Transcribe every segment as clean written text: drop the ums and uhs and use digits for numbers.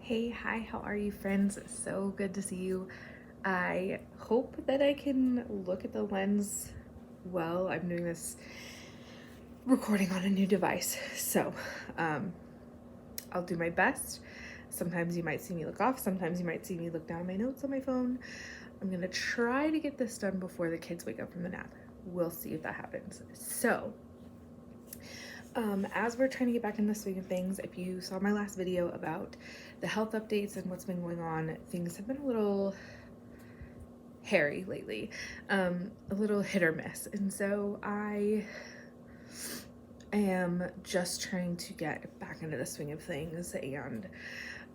Hey, hi, how are you, friends? So good to see you. I hope that I can look at the lens well. I'm doing this recording on a new device, so um, I'll do my best. Sometimes you might see me look off, sometimes you might see me look down at my notes on my phone. I'm gonna try to get this done before the kids wake up from the nap. We'll see if that happens. So, as we're trying to get back in the swing of things, if you saw my last video about the health updates and what's been going on, things have been a little hairy lately, a little hit or miss. And so I am just trying to get back into the swing of things. And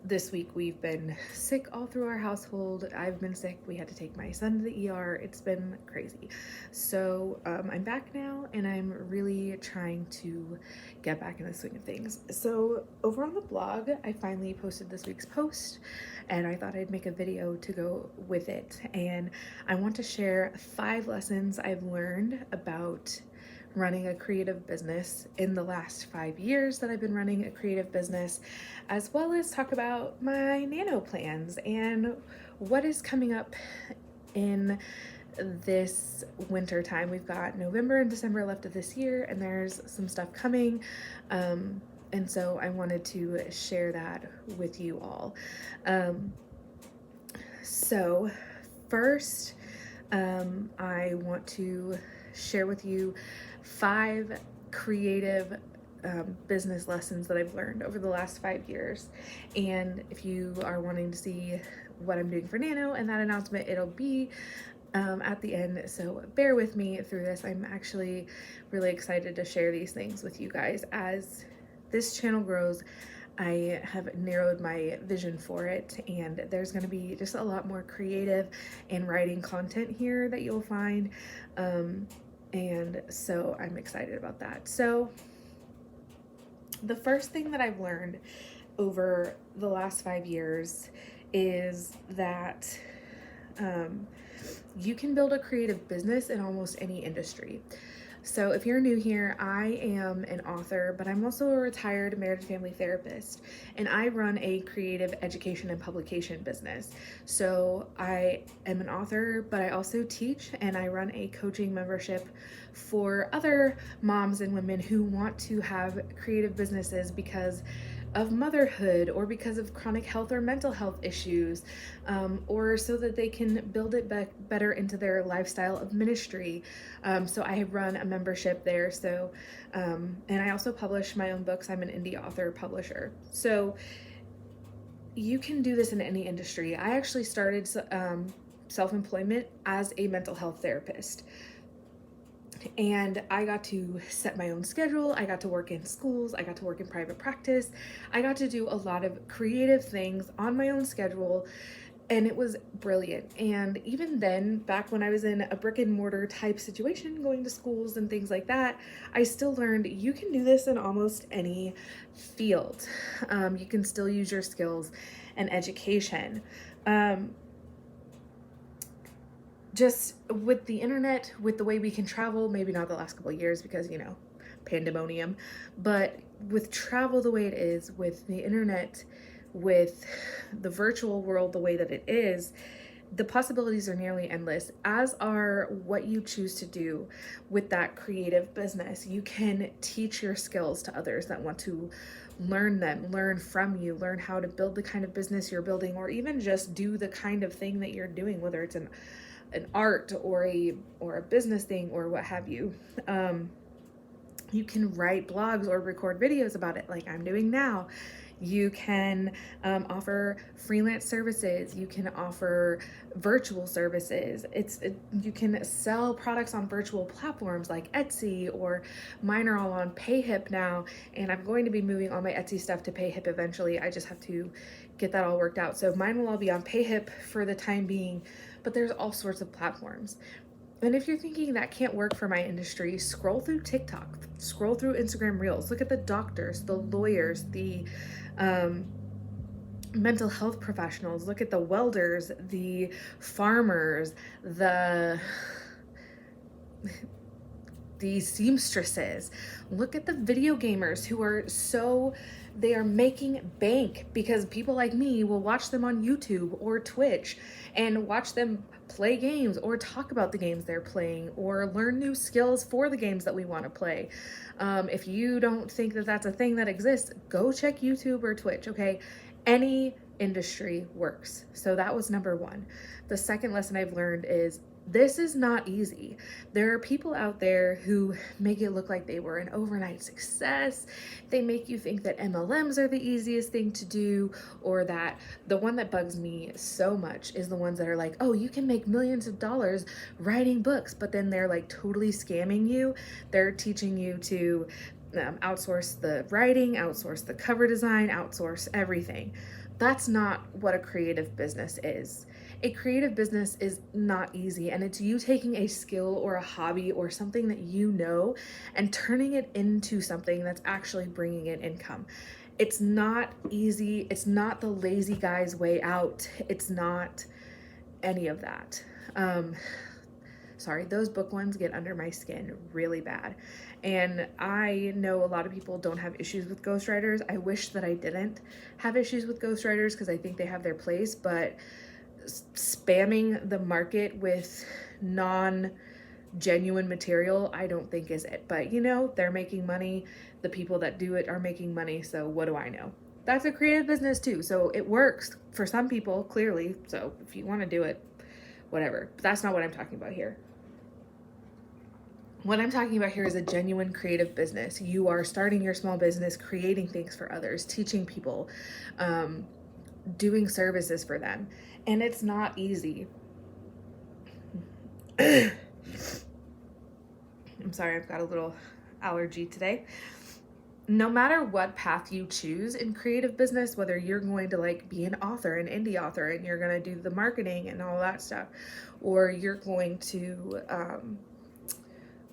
this week we've been sick all through our household. I've been sick. We had to take my son to the ER. It's been crazy. So I'm back now and I'm really trying to get back in the swing of things. So over on the blog, I finally posted this week's post and I thought I'd make a video to go with it. And I want to share 5 lessons I've learned about running a creative business in the last 5 years that I've been running a creative business, as well as talk about my nano plans and what is coming up in this winter time. We've got November and December left of this year, and there's some stuff coming. And so I wanted to share that with you all. So first, I want to share with you 5 creative business lessons that I've learned over the last 5 years. And if you are wanting to see what I'm doing for Nano and that announcement, it'll be at the end. So bear with me through this. I'm actually really excited to share these things with you guys. As this channel grows, I have narrowed my vision for it, and there's going to be just a lot more creative and writing content here that you'll find. And so I'm excited about that. So the first thing that I've learned over the last 5 years is that you can build a creative business in almost any industry. So if you're new here, I am an author, but I'm also a retired marriage and family therapist, and I run a creative education and publication business. So I am an author, but I also teach, and I run a coaching membership for other moms and women who want to have creative businesses because of motherhood or because of chronic health or mental health issues, or so that they can build it better into their lifestyle of ministry. So I run a membership there. So, and I also publish my own books. I'm an indie author publisher. So you can do this in any industry. I actually started self-employment as a mental health therapist. And I got to set my own schedule. I got to work in schools. I got to work in private practice. I got to do a lot of creative things on my own schedule, and it was brilliant. And even then, back when I was in a brick and mortar type situation, going to schools and things like that, I still learned you can do this in almost any field. You can still use your skills and education. Just with the internet, with the way we can travel, maybe not the last couple of years because, pandemonium, but with travel the way it is, with the internet, with the virtual world the way that it is, the possibilities are nearly endless, as are what you choose to do with that creative business. You can teach your skills to others that want to learn them, learn from you, learn how to build the kind of business you're building, or even just do the kind of thing that you're doing, whether it's an art or a business thing or what have you. You can write blogs or record videos about it like I'm doing now. You can offer freelance services. You can offer virtual services. You can sell products on virtual platforms like Etsy, or mine are all on PayHip now, and I'm going to be moving all my Etsy stuff to PayHip eventually. I just have to get that all worked out. So mine will all be on PayHip for the time being, but there's all sorts of platforms. And if you're thinking that can't work for my industry, scroll through TikTok, scroll through Instagram Reels, look at the doctors, the lawyers, the mental health professionals, look at the welders, the farmers, the seamstresses, look at the video gamers who are so They are making bank because people like me will watch them on YouTube or Twitch and watch them play games or talk about the games they're playing or learn new skills for the games that we want to play. If you don't think that that's a thing that exists, go check YouTube or Twitch, okay? Any industry works. So that was number one. The second lesson I've learned is this is not easy. There are people out there who make it look like they were an overnight success. They make you think that MLMs are the easiest thing to do, or that the one that bugs me so much is the ones that are like, oh, you can make millions of dollars writing books, but then they're like totally scamming you. They're teaching you to outsource the writing, outsource the cover design, outsource everything. That's not what a creative business is. A creative business is not easy, and it's you taking a skill or a hobby or something that you know and turning it into something that's actually bringing in income. It's not easy. It's not the lazy guy's way out. It's not any of that. Sorry, those book ones get under my skin really bad. And I know a lot of people don't have issues with ghostwriters. I wish that I didn't have issues with ghostwriters because I think they have their place, but spamming the market with non-genuine material, I don't think is it. But you know, they're making money. The people that do it are making money. So what do I know? That's a creative business too. So it works for some people, clearly. So if you want to do it, whatever. But that's not what I'm talking about here. What I'm talking about here is a genuine creative business. You are starting your small business, creating things for others, teaching people, doing services for them. And it's not easy. I'm sorry, I've got a little allergy today. No matter what path you choose in creative business, whether you're going to like be an author, an indie author, and you're going to do the marketing and all that stuff, or you're going to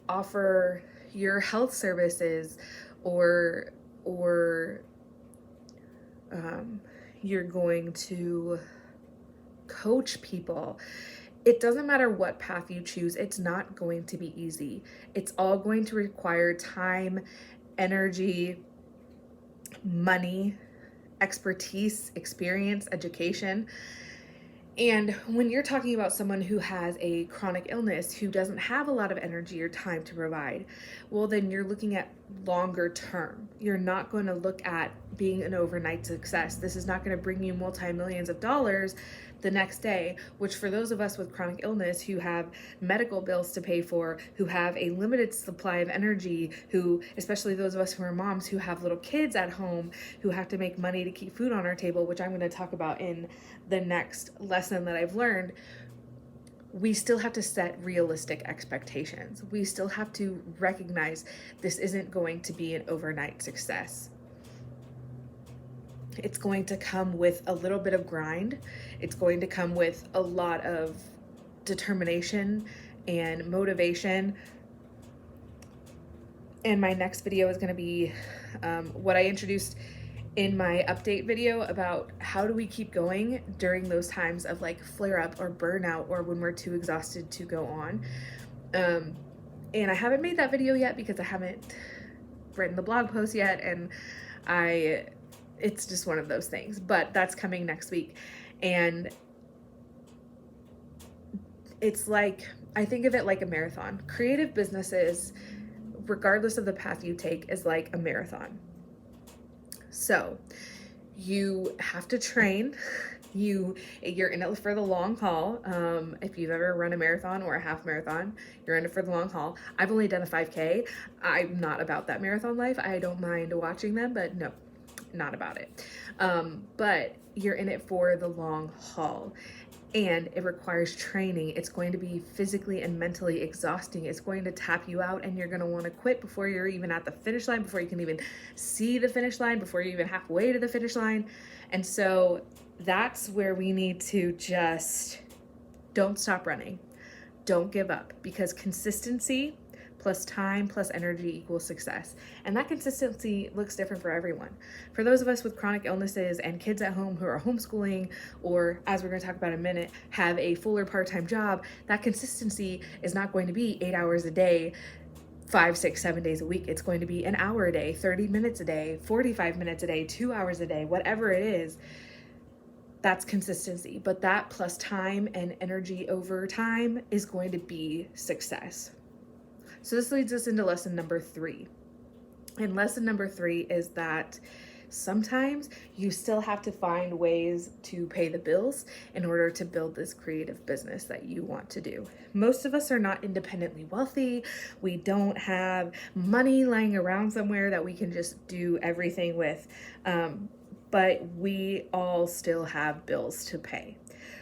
offer your health services, or you're going to coach people. It doesn't matter what path you choose. It's not going to be easy. It's all going to require time, energy, money, expertise, experience, education. And when you're talking about someone who has a chronic illness, who doesn't have a lot of energy or time to provide, well, then you're looking at longer term. You're not going to look at being an overnight success. This is not going to bring you multi-millions of dollars the next day, which for those of us with chronic illness who have medical bills to pay for, who have a limited supply of energy, who, especially those of us who are moms who have little kids at home, who have to make money to keep food on our table, which I'm going to talk about in the next lesson that I've learned, we still have to set realistic expectations. We still have to recognize this isn't going to be an overnight success. It's going to come with a little bit of grind. It's going to come with a lot of determination and motivation. And my next video is going to be what I introduced in my update video about how do we keep going during those times of like flare up or burnout, or when we're too exhausted to go on. And I haven't made that video yet because I haven't written the blog post yet, and it's just one of those things, but that's coming next week. And it's like, I think of it like a marathon. Creative businesses, regardless of the path you take, is like a marathon. So you have to train. You're in it for the long haul. If you've ever run a marathon or a half marathon, you're in it for the long haul. I've only done a 5K. I'm not about that marathon life. I don't mind watching them, but no, not about it. But you're in it for the long haul, and it requires training. It's going to be physically and mentally exhausting. It's going to tap you out, and you're going to want to quit before you're even at the finish line, before you can even see the finish line, before you're even halfway to the finish line. And so that's where we need to just don't stop running. Don't give up, because consistency plus time plus energy equals success. And that consistency looks different for everyone. For those of us with chronic illnesses and kids at home who are homeschooling, or as we're going to talk about in a minute, have a full or part-time job, that consistency is not going to be 8 hours a day, 5, 6, 7 days a week. It's going to be an hour a day, 30 minutes a day, 45 minutes a day, 2 hours a day, whatever it is. That's consistency. But that plus time and energy over time is going to be success. So this leads us into lesson number 3. And lesson number 3 is that sometimes you still have to find ways to pay the bills in order to build this creative business that you want to do. Most of us are not independently wealthy. We don't have money lying around somewhere that we can just do everything with. But we all still have bills to pay.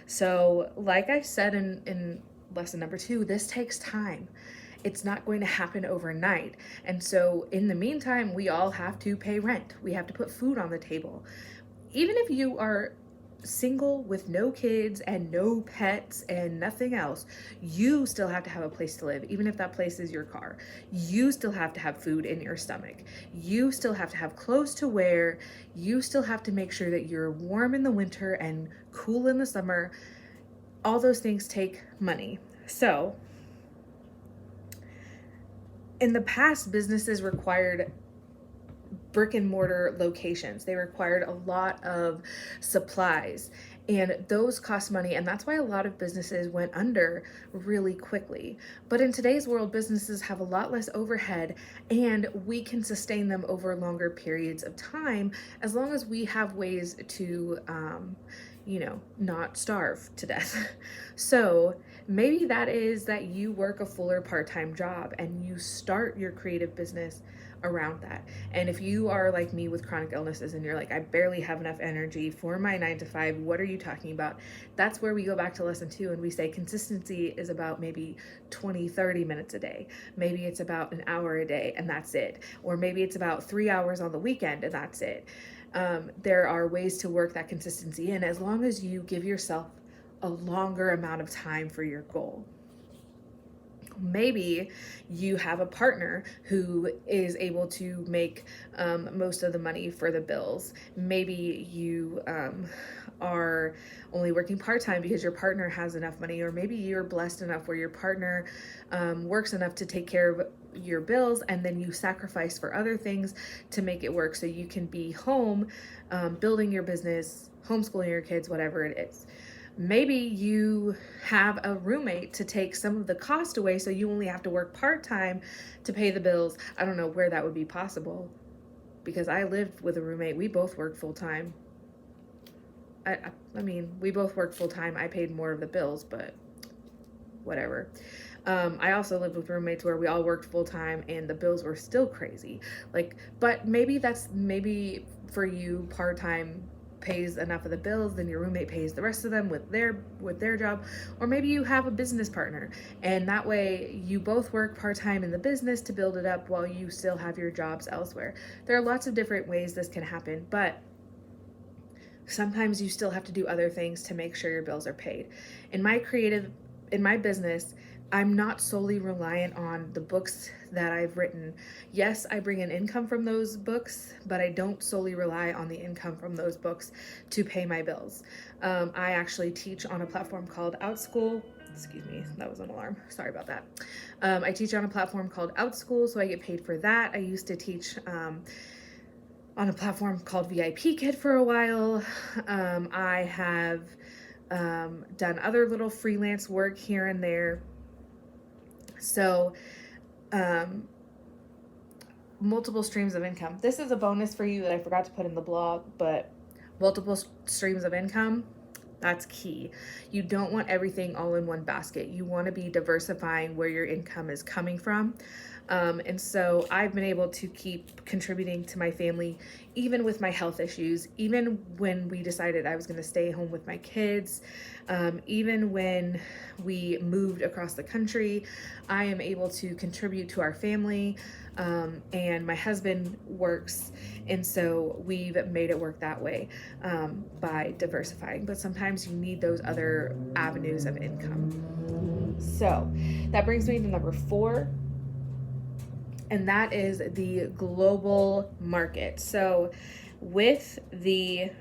So like I said in lesson number 2, this takes time. It's not going to happen overnight. And so in the meantime, we all have to pay rent. We have to put food on the table. Even if you are single with no kids and no pets and nothing else, you still have to have a place to live, even if that place is your car. You still have to have food in your stomach. You still have to have clothes to wear. You still have to make sure that you're warm in the winter and cool in the summer. All those things take money. So in the past, businesses required brick and mortar locations. They required a lot of supplies, and those cost money, and that's why a lot of businesses went under really quickly. But in today's world, businesses have a lot less overhead, and we can sustain them over longer periods of time as long as we have ways to not starve to death. So maybe that is that you work a fuller part-time job and you start your creative business around that. And if you are like me with chronic illnesses and you're like, I barely have enough energy for my 9 to 5, what are you talking about? That's where we go back to lesson 2 and we say consistency is about maybe 20, 30 minutes a day. Maybe it's about an hour a day and that's it. Or maybe it's about 3 hours on the weekend and that's it. There are ways to work that consistency in as long as you give yourself a longer amount of time for your goal. Maybe you have a partner who is able to make most of the money for the bills. Maybe you are only working part-time because your partner has enough money, or maybe you're blessed enough where your partner works enough to take care of your bills, and then you sacrifice for other things to make it work so you can be home building your business, homeschooling your kids, whatever it is. Maybe you have a roommate to take some of the cost away so you only have to work part-time to pay the bills. I don't know where that would be possible because I lived with a roommate. We both worked full-time. I mean, we both worked full-time. I paid more of the bills, but whatever. I also lived with roommates where we all worked full-time and the bills were still crazy. But maybe for you, part-time pays enough of the bills, then your roommate pays the rest of them with their job. Or maybe you have a business partner and that way you both work part-time in the business to build it up while you still have your jobs elsewhere. There are lots of different ways this can happen, but sometimes you still have to do other things to make sure your bills are paid. In my business, I'm not solely reliant on the books that I've written. Yes, I bring in income from those books, but I don't solely rely on the income from those books to pay my bills. I actually teach on a platform called OutSchool. Excuse me, that was an alarm. Sorry about that. I teach on a platform called OutSchool, so I get paid for that. I used to teach on a platform called VIP Kid for a while. I have done other little freelance work here and there. So, multiple streams of income. This is a bonus for you that I forgot to put in the blog, but multiple streams of income, that's key. You don't want everything all in one basket. You want to be diversifying where your income is coming from. And so I've been able to keep contributing to my family, even with my health issues, even when we decided I was going to stay home with my kids, even when we moved across the country, I am able to contribute to our family. And my husband works, and so we've made it work that way by diversifying. But sometimes you need those other avenues of income. So that brings me to number 4. And that is the global market. So with the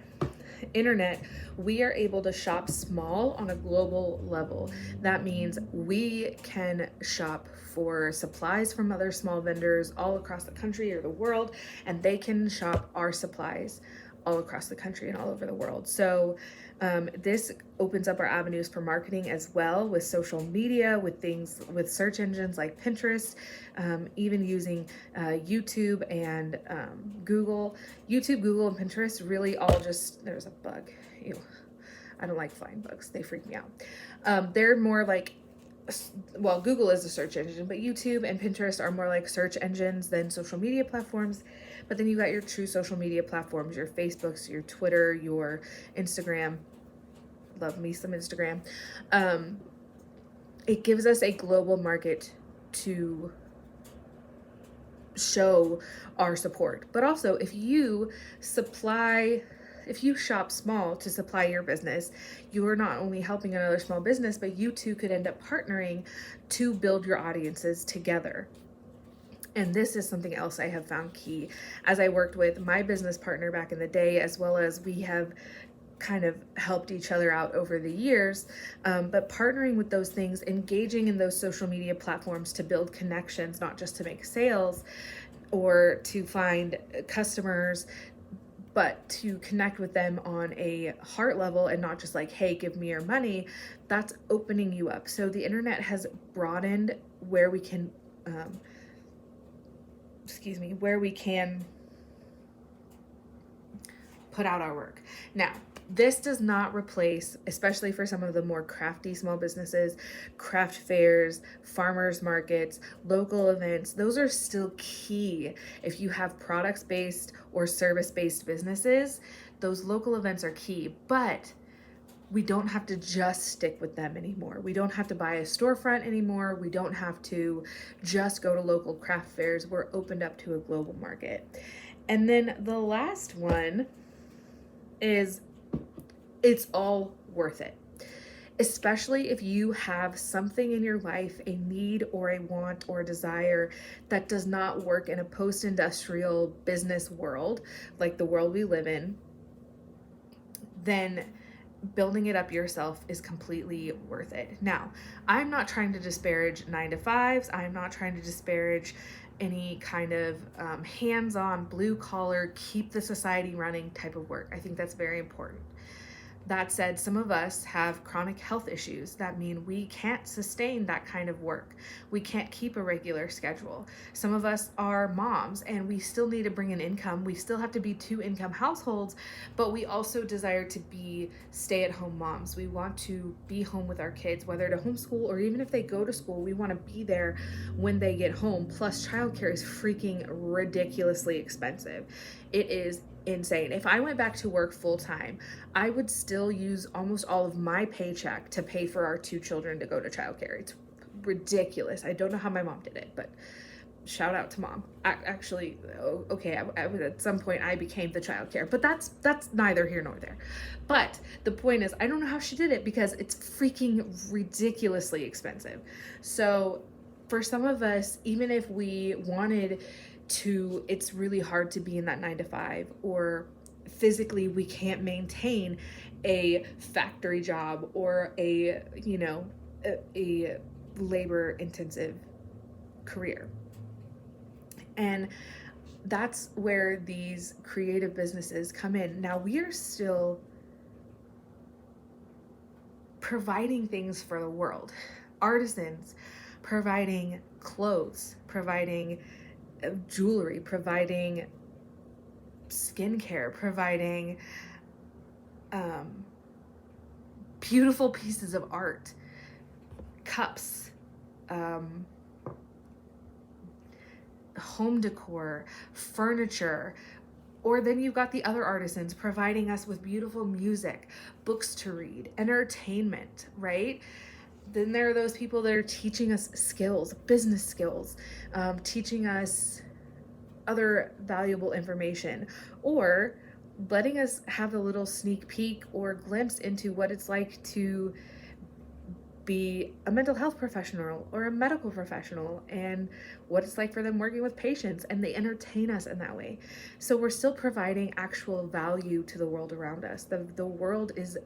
internet, we are able to shop small on a global level. That means we can shop for supplies from other small vendors all across the country or the world, and they can shop our supplies all across the country and all over the world. So this opens up our avenues for marketing as well, with social media, with things, with search engines like Pinterest, even using YouTube and Google. YouTube, Google, and Pinterest really all just, there's a bug. Ew. I don't like flying bugs. They freak me out. They're more like, well, Google is a search engine, but YouTube and Pinterest are more like search engines than social media platforms. But then you got your true social media platforms, your Facebooks, your Twitter, your Instagram. Love me some Instagram. It gives us a global market to show our support. But also, if you shop small to supply your business, you are not only helping another small business, but you two could end up partnering to build your audiences together. And this is something else I have found key as I worked with my business partner back in the day, as well as we have kind of helped each other out over the years. But partnering with those things, engaging in those social media platforms to build connections, not just to make sales or to find customers, but to connect with them on a heart level and not just like, hey, give me your money. That's opening you up. So the internet has broadened where we can, where we can put out our work. Now, this does not replace, especially for some of the more crafty small businesses, craft fairs, farmers markets, local events. Those are still key. If you have products-based or service-based businesses, those local events are key, but we don't have to just stick with them anymore. We don't have to buy a storefront anymore. We don't have to just go to local craft fairs. We're opened up to a global market. And then the last one is, it's all worth it. Especially if you have something in your life, a need or a want or a desire that does not work in a post-industrial business world, like the world we live in, then building it up yourself is completely worth it. Now, I'm not trying to disparage 9-to-5s. I'm not trying to disparage any kind of hands-on, blue-collar, keep the society running type of work. I think that's very important. That said, some of us have chronic health issues that mean we can't sustain that kind of work. We can't keep a regular schedule. Some of us are moms and we still need to bring in income. We still have to be 2-income households, but we also desire to be stay-at-home moms. We want to be home with our kids, whether to homeschool or even if they go to school, we want to be there when they get home. Plus, childcare is freaking ridiculously expensive. It is insane. If I went back to work full time, I would still use almost all of my paycheck to pay for our 2 children to go to childcare. It's ridiculous. I don't know how my mom did it, but shout out to mom. Actually, okay, at some point I became the childcare, but that's neither here nor there. But the point is, I don't know how she did it because it's freaking ridiculously expensive. So for some of us, even if we wanted to, it's really hard to be in that 9-to-5, or physically we can't maintain a factory job or a labor intensive career. And that's where these creative businesses come in. Now we are still providing things for the world. Artisans providing clothes, providing jewelry, providing skincare, providing beautiful pieces of art, cups, home decor, furniture. Or then you've got the other artisans providing us with beautiful music, books to read, entertainment, right? Then there are those people that are teaching us skills, business skills, teaching us other valuable information, or letting us have a little sneak peek or glimpse into what it's like to be a mental health professional or a medical professional, and what it's like for them working with patients, and they entertain us in that way. So we're still providing actual value to the world around us. The world is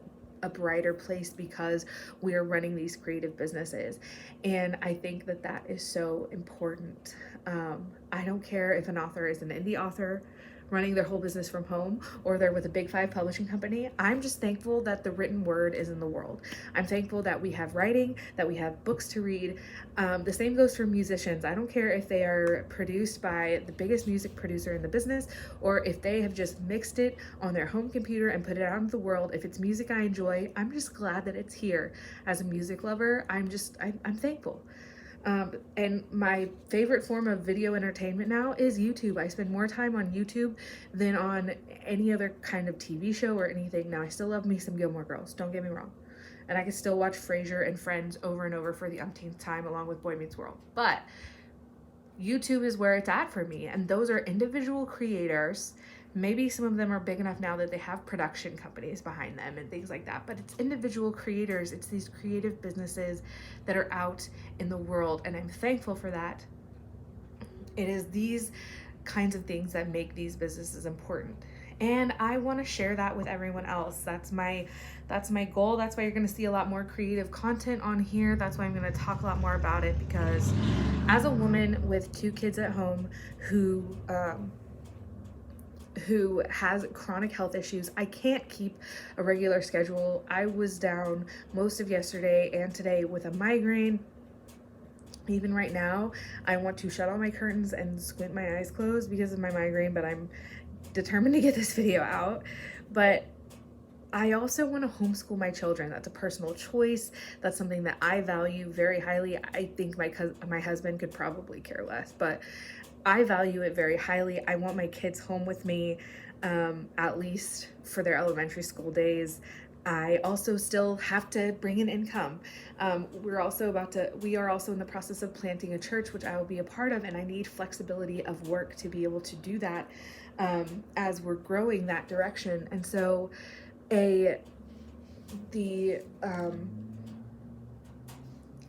a brighter place because we are running these creative businesses, and I think that that is so important. I don't care if an author is an indie author running their whole business from home, or they're with a big 5 publishing company. I'm just thankful that the written word is in the world. I'm thankful that we have writing, that we have books to read. The same goes for musicians. I don't care if they are produced by the biggest music producer in the business, or if they have just mixed it on their home computer and put it out into the world. If it's music I enjoy, I'm just glad that it's here. As a music lover, I'm thankful. And my favorite form of video entertainment now is YouTube. I spend more time on YouTube than on any other kind of TV show or anything. Now, I still love me some Gilmore Girls, don't get me wrong. And I can still watch Frasier and Friends over and over for the umpteenth time, along with Boy Meets World. But YouTube is where it's at for me. And those are individual creators. Maybe some of them are big enough now that they have production companies behind them and things like that, but it's individual creators. It's these creative businesses that are out in the world, and I'm thankful for that. It is these kinds of things that make these businesses important, and I want to share that with everyone else. That's my goal. That's why you're going to see a lot more creative content on here. That's why I'm going to talk a lot more about it, because as a woman with 2 kids at home who has chronic health issues, I can't keep a regular schedule. I was down most of yesterday and today with a migraine. Even right now, I want to shut all my curtains and squint my eyes closed because of my migraine, but I'm determined to get this video out. But I also want to homeschool my children. That's a personal choice. That's something that I value very highly. I think my husband could probably care less, but I value it very highly. I want my kids home with me, at least for their elementary school days. I also still have to bring in income. We are also in the process of planting a church, which I will be a part of, and I need flexibility of work to be able to do that as we're growing that direction. And so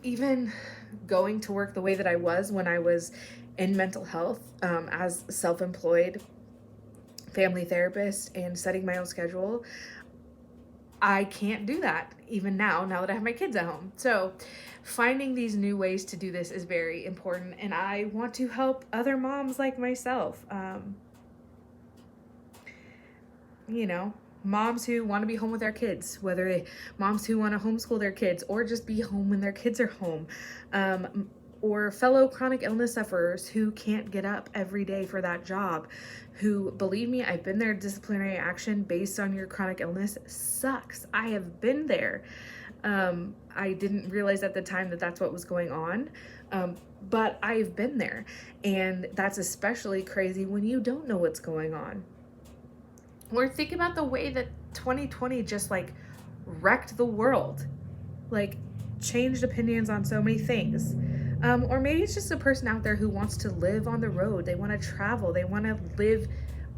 even going to work the way that I was when I was in mental health, as self-employed family therapist and setting my own schedule, I can't do that even now that I have my kids at home. So finding these new ways to do this is very important, and I want to help other moms like myself. Moms who want to be home with their kids, moms who want to homeschool their kids or just be home when their kids are home. Or fellow chronic illness sufferers who can't get up every day for that job, who, believe me, I've been there. Disciplinary action based on your chronic illness sucks. I have been there. I didn't realize at the time that that's what was going on, but I've been there, and that's especially crazy when you don't know what's going on. Or think about the way that 2020 just wrecked the world, changed opinions on so many things. Or maybe it's just a person out there who wants to live on the road. They want to travel. They want to live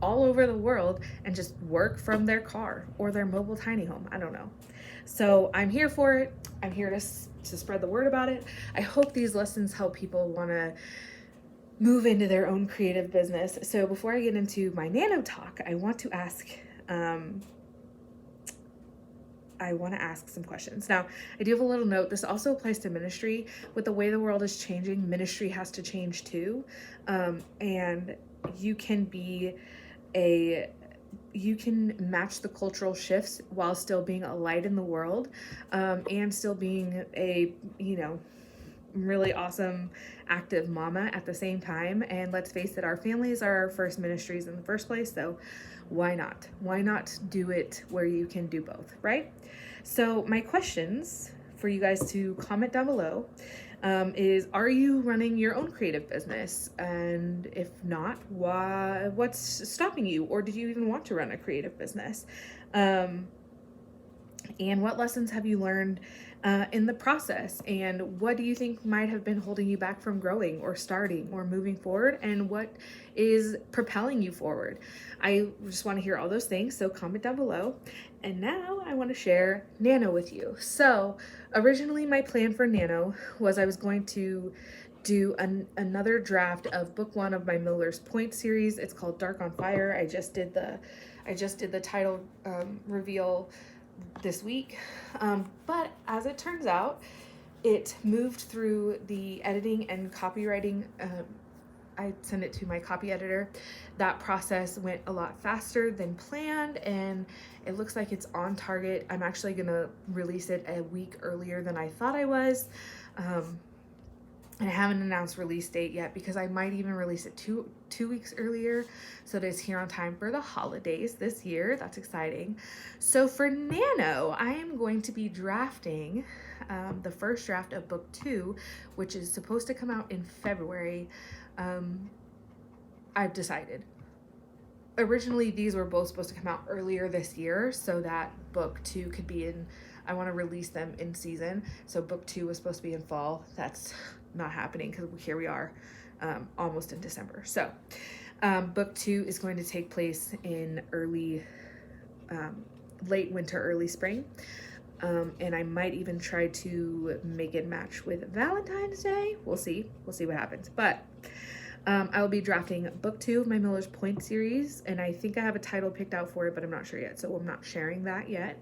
all over the world and just work from their car or their mobile tiny home. I don't know. So I'm here for it. I'm here to spread the word about it. I hope these lessons help people want to move into their own creative business. So before I get into my nano talk, I want to ask some questions. Now, I do have a little note. This also applies to ministry. With the way the world is changing, ministry has to change too. And you can match the cultural shifts while still being a light in the world, and still being a, really awesome, active mama at the same time. And let's face it, our families are our first ministries in the first place. So why not? Why not do it where you can do both, right? So my questions for you guys to comment down below is, are you running your own creative business? And if not, what's stopping you? Or did you even want to run a creative business? And what lessons have you learned in the process? And what do you think might have been holding you back from growing or starting or moving forward? And what is propelling you forward? I just want to hear all those things, so comment down below. And now I want to share NaNo with you. So originally my plan for NaNo was I was going to do another draft of book 1 of my Miller's Point series. It's called Dark on Fire. I just did the title reveal this week, but as it turns out, it moved through the editing and copywriting. I sent it to my copy editor. That process went a lot faster than planned, and it looks like it's on target. I'm actually gonna release it a week earlier than I thought I was. And I haven't announced release date yet because I might even release it two weeks earlier, so it is here on time for the holidays this year. That's exciting. So for NaNo, I am going to be drafting the first draft of book 2, which is supposed to come out in February. I've decided. Originally, these were both supposed to come out earlier this year so that book 2 could be in, I want to release them in season. So book 2 was supposed to be in fall. That's not happening because here we are almost in December. So book 2 is going to take place in late winter, early spring. And I might even try to make it match with Valentine's Day. We'll see what happens. But I will be drafting book 2 of my Miller's Point series, and I think I have a title picked out for it, but I'm not sure yet, so I'm not sharing that yet.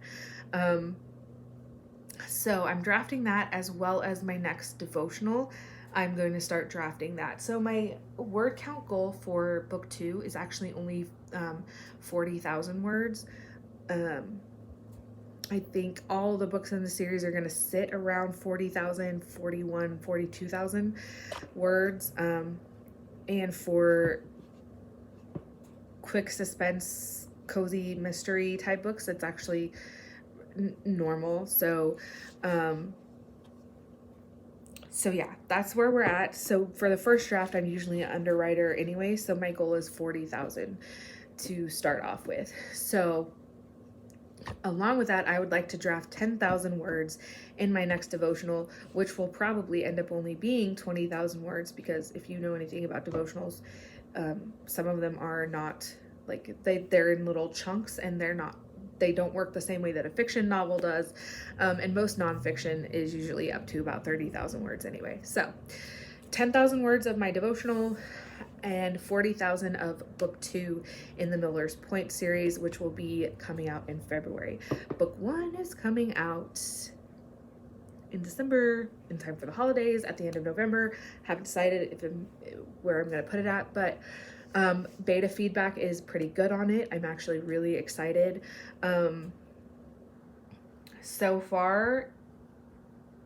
So I'm drafting that, as well as my next devotional. I'm going to start drafting that. So my word count goal for book 2 is actually only 40,000 words. I think all the books in the series are going to sit around 40,000, 41, 42,000 words. And for quick suspense, cozy mystery type books, it's actually normal. So yeah, that's where we're at. So for the first draft, I'm usually an underwriter anyway, so my goal is 40,000 to start off with. So along with that, I would like to draft 10,000 words in my next devotional, which will probably end up only being 20,000 words, because if you know anything about devotionals, some of them are not, like, they're in little chunks, and they don't work the same way that a fiction novel does. And most nonfiction is usually up to about 30,000 words anyway. So 10,000 words of my devotional and 40,000 of book 2 in the Miller's Point series, which will be coming out in February. Book 1 is coming out in December, in time for the holidays, at the end of November. Haven't decided where I'm going to put it at, but beta feedback is pretty good on it. I'm actually really excited. So far,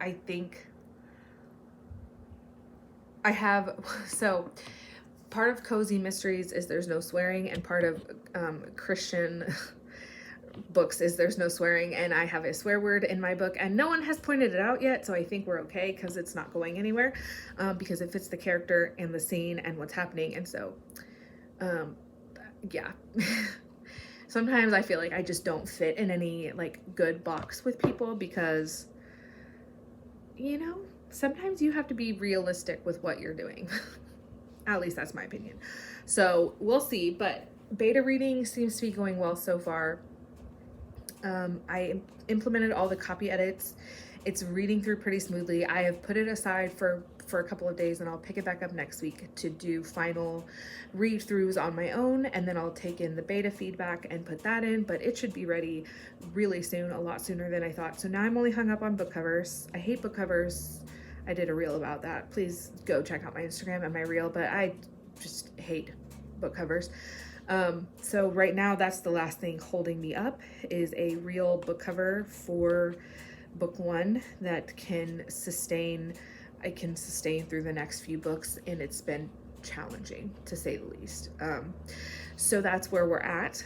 I think I have, so part of cozy mysteries is there's no swearing, and part of Christian books is there's no swearing, and I have a swear word in my book, and no one has pointed it out yet, so I think we're okay because it's not going anywhere, because it fits the character and the scene and what's happening. And so yeah. Sometimes I feel like I just don't fit in any like good box with people, because, you know, sometimes you have to be realistic with what you're doing. At least that's my opinion. So we'll see, but beta reading seems to be going well so far. I implemented all the copy edits. It's reading through pretty smoothly. I have put it aside for a couple of days, and I'll pick it back up next week to do final read-throughs on my own, and then I'll take in the beta feedback and put that in, but it should be ready really soon, a lot sooner than I thought. So now I'm only hung up on book covers. I hate book covers. I did a reel about that. Please go check out my Instagram and my reel, but I just hate book covers. So right now, that's the last thing holding me up, is a real book cover for book 1 that can sustain through the next few books, and it's been challenging, to say the least. So that's where we're at.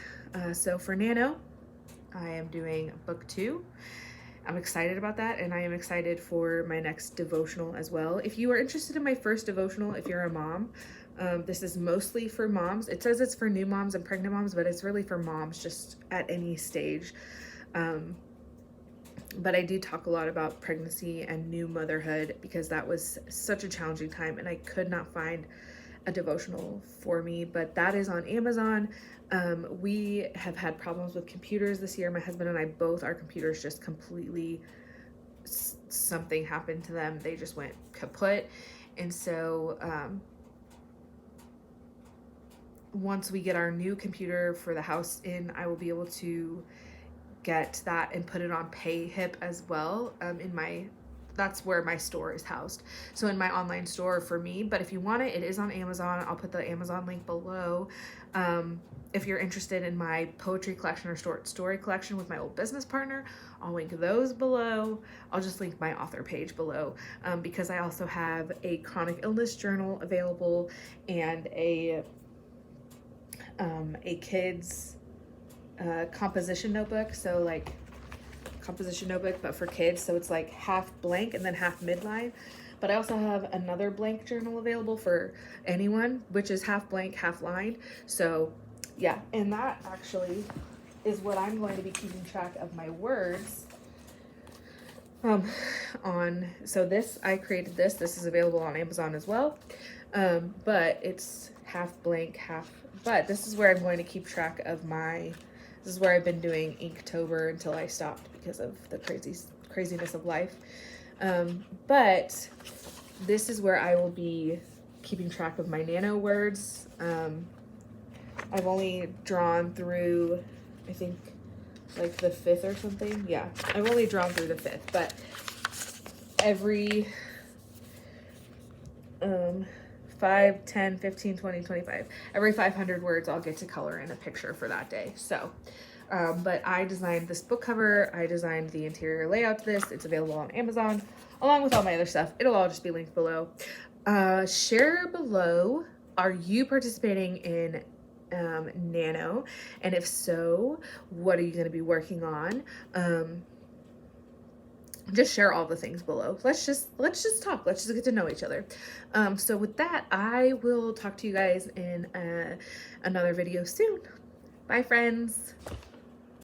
So for NaNo, I am doing book 2. I'm excited about that, and I am excited for my next devotional as well. If you are interested in my first devotional, if you're a mom, this is mostly for moms. It says it's for new moms and pregnant moms, but it's really for moms just at any stage. But I do talk a lot about pregnancy and new motherhood because that was such a challenging time and I could not find a devotional for me, but that is on Amazon. We have had problems with computers this year. My husband and I both, our computers just completely, something happened to them. They just went kaput. And so once we get our new computer for the house in, I will be able to get that and put it on PayHip as well. That's where my store is housed. So in my online store for me, but if you want it, it is on Amazon. I'll put the Amazon link below. If you're interested in my poetry collection or short story collection with my old business partner, I'll link those below. I'll just link my author page below because I also have a chronic illness journal available and a kids composition notebook. So like composition notebook, but for kids. So it's like half blank and then half midline. But I also have another blank journal available for anyone, which is half blank, half lined. So yeah, and that actually is what I'm going to be keeping track of my words on. So this, I created this. This is available on Amazon as well. But it's half blank, but this is where I'm going to keep track of this is where I've been doing Inktober until I stopped because of the craziness of life. But this is where I will be keeping track of my NaNo words. I've only drawn through, I think, like the 5th or something. Yeah, I've only drawn through the 5th, but every 5, 10, 15, 20, 25. Every 500 words I'll get to color in a picture for that day. So, but I designed this book cover. I designed the interior layout to this. It's available on Amazon along with all my other stuff. It'll all just be linked below. Share below, are you participating in NaNo? And if so, what are you going to be working on? Just share all the things below. Let's just talk. Let's just get to know each other. So with that, I will talk to you guys in another video soon. Bye, friends.